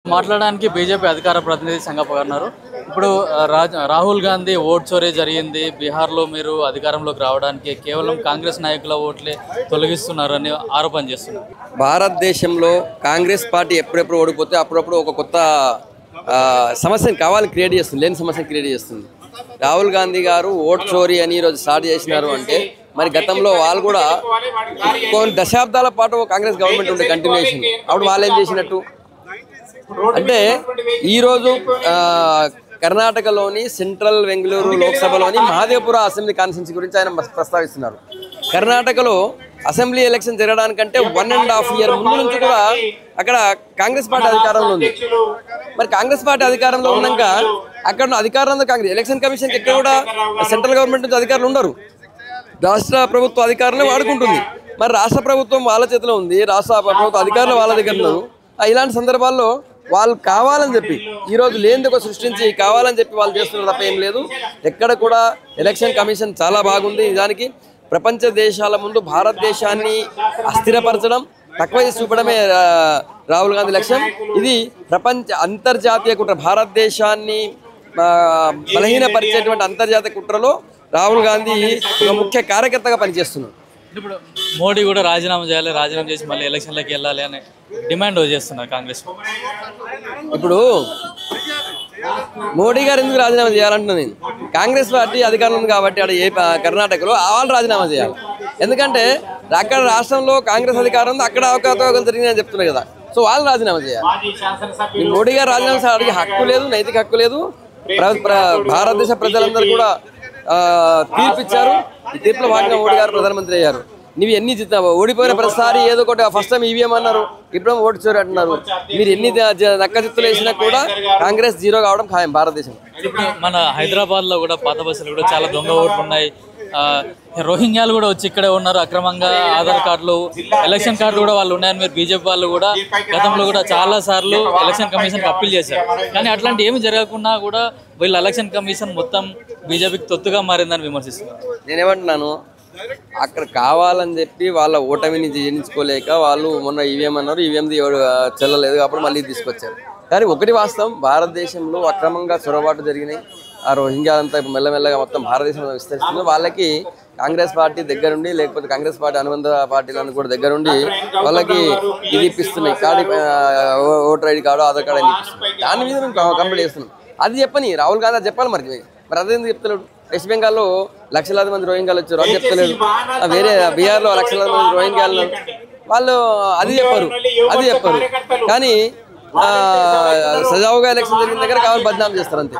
మాట్లాడడానికి బీజేపీ అధికార ప్రతినిధి సంగప్ప గారు ఉన్నారు. ఇప్పుడు రాహుల్ గాంధీ ఓట్ చోరీ జరిగింది. బీహార్లో మీరు అధికారంలోకి రావడానికి కేవలం కాంగ్రెస్ నాయకుల ఓట్లే తొలగిస్తున్నారని ఆరోపణ చేస్తున్నారు. భారతదేశంలో కాంగ్రెస్ పార్టీ ఎప్పుడెప్పుడు ఓడిపోతే అప్పుడప్పుడు ఒక కొత్త సమస్యను కావాలని క్రియేట్ చేస్తుంది, లేని సమస్యను క్రియేట్ చేస్తుంది. రాహుల్ గాంధీ గారు ఓట్ చోరీ అని ఈరోజు స్టార్ట్ చేసినారు అంటే మరి గతంలో వాళ్ళు కూడా కొన్ని దశాబ్దాల పాటు కాంగ్రెస్ గవర్నమెంట్ ఉండే కంటిన్యూషన్, అప్పుడు వాళ్ళు ఏం చేసినట్టు అంటే ఈరోజు కర్ణాటకలోని సెంట్రల్ బెంగళూరు లోక్సభలోని మహాదేవపుర అసెంబ్లీ కాన్స్టిట్యున్సీ గురించి ఆయన ప్రస్తావిస్తున్నారు. కర్ణాటకలో అసెంబ్లీ ఎలక్షన్ జరగడానికంటే 1.5 years ముందు నుంచి కూడా అక్కడ కాంగ్రెస్ పార్టీ అధికారంలో ఉంది. మరి కాంగ్రెస్ పార్టీ అధికారంలో ఉన్నాక అక్కడ అధికారంలో కాంగ్రెస్ ఎలక్షన్ కమిషన్కి ఎక్కడ కూడా సెంట్రల్ గవర్నమెంట్ నుంచి అధికారులు ఉండరు, రాష్ట్ర ప్రభుత్వ అధికారులే వాడుకుంటుంది. మరి రాష్ట్ర ప్రభుత్వం వాళ్ళ చేతిలో ఉంది, రాష్ట్ర ప్రభుత్వ అధికారులు వాళ్ళ దగ్గర ఉన్నారు. ఇలాంటి సందర్భాల్లో వాళ్ళు కావాలని చెప్పి ఈరోజు లేనిది ఒక సృష్టించి కావాలని చెప్పి వాళ్ళు చేస్తున్నారు తప్ప ఏం లేదు. ఎక్కడ కూడా ఎలక్షన్ కమిషన్ చాలా బాగుంది. నిజానికి ప్రపంచ దేశాల ముందు భారతదేశాన్ని అస్థిరపరచడం, తక్కువ చేసి చూపడమే రాహుల్ గాంధీ లక్ష్యం. ఇది అంతర్జాతీయ కుట్ర, భారతదేశాన్ని బలహీనపరిచేటువంటి అంతర్జాతీయ కుట్రలో రాహుల్ గాంధీ ఒక ముఖ్య కార్యకర్తగా పనిచేస్తున్నారు. ఇప్పుడు మోడీ కూడా రాజీనామా చేయాలి, రాజీనామా చేసి మళ్ళీ ఎలక్షన్లోకి వెళ్ళాలి అనే డిమాండ్ చేస్తున్నారు కాంగ్రెస్. ఇప్పుడు మోడీ గారు ఎందుకు రాజీనామా చేయాలంటున్నా నేను, కాంగ్రెస్ పార్టీ అధికారం ఉంది కాబట్టి అక్కడ కర్ణాటకలో వాళ్ళు రాజీనామా చేయాలి. ఎందుకంటే అక్కడ రాష్ట్రంలో కాంగ్రెస్ అధికారం ఉంది, అక్కడ అవకాశాలు జరిగిందని చెప్తున్నారు కదా, సో వాళ్ళు రాజీనామా చేయాలి. మోడీ గారు రాజీనామా అడిగే హక్కు లేదు, నైతిక హక్కు లేదు. భారతదేశ ప్రజలందరూ కూడా తీర్పిచ్చారు. ఈ తీర్పులో భాగంగా మోడీ గారు ప్రధానమంత్రి అయ్యారు. నువ్వు ఎన్ని ఓడిపోయిన ప్రతిసారి ఏదో ఒకటి ఫస్ట్ టైం ఈవీఎం అన్నారు, ఇప్పుడు ఓటు చోరీ అంటున్నారు. మీరు ఎన్ని నక్కజిత్తులు వేసినా కూడా కాంగ్రెస్ జీరో కావడం ఖాయం భారతదేశం. మన హైదరాబాద్లో కూడా పాత బస్సులు కూడా చాలా దొంగ ఓట్లు ఉన్నాయి. రోహింగ్యాలు కూడా వచ్చి ఇక్కడే ఉన్నారు అక్రమంగా. ఆధార్ కార్డులు, ఎలక్షన్ కార్డులు కూడా వాళ్ళు ఉన్నాయని మీరు బీజేపీ వాళ్ళు కూడా గతంలో కూడా చాలా సార్లు ఎలక్షన్ కమిషన్కి అప్పీల్ చేశారు. కానీ అట్లాంటి ఏమి జరగకుండా కూడా వీళ్ళు ఎలక్షన్ కమిషన్ మొత్తం బీజేపీకి తొత్తుగా మారిందని విమర్శిస్తున్నారు. నేనేమంటున్నాను, అక్కడ కావాలని చెప్పి వాళ్ళ ఓటమిని జీర్ణించుకోలేక వాళ్ళు మొన్న ఈవీఎం అన్నారు, ఈవీఎంది చెల్లలేదు కాబట్టి మళ్ళీ తీసుకొచ్చారు. కానీ ఒకటి వాస్తవం, భారతదేశంలో అక్రమంగా చొరబాటు జరిగినాయి. ఆ రోహింగ్యాలంతా ఇప్పుడు మెల్లమెల్లగా మొత్తం భారతదేశంలో విస్తరిస్తుంది. వాళ్ళకి కాంగ్రెస్ పార్టీ దగ్గరుండి, లేకపోతే కాంగ్రెస్ పార్టీ అనుబంధ పార్టీలను కూడా దగ్గరుండి వాళ్ళకి ఇది ఇప్పిస్తున్నాయి, voter ID card, Aadhaar card అని ఇప్పిస్తున్నాయి. దాని మీద మేము కంప్లీట్ చేస్తున్నాం. అది చెప్పని రాహుల్ గాంధీ చెప్పాలి. మరి అదేందుకు చెప్తలేడు? వెస్ట్ బెంగాల్లో లక్షలాది మంది రోహింగ్యాలు వచ్చారు, అది చెప్తలేడు. వేరే బీహార్లో లక్షలాది మంది రోహింగ్యాలు వాళ్ళు అది చెప్పరు. కానీ సజావుగా ఎలక్షన్ జరిగిన దగ్గర కావాలి బద్నాం చేస్తారు అంతే.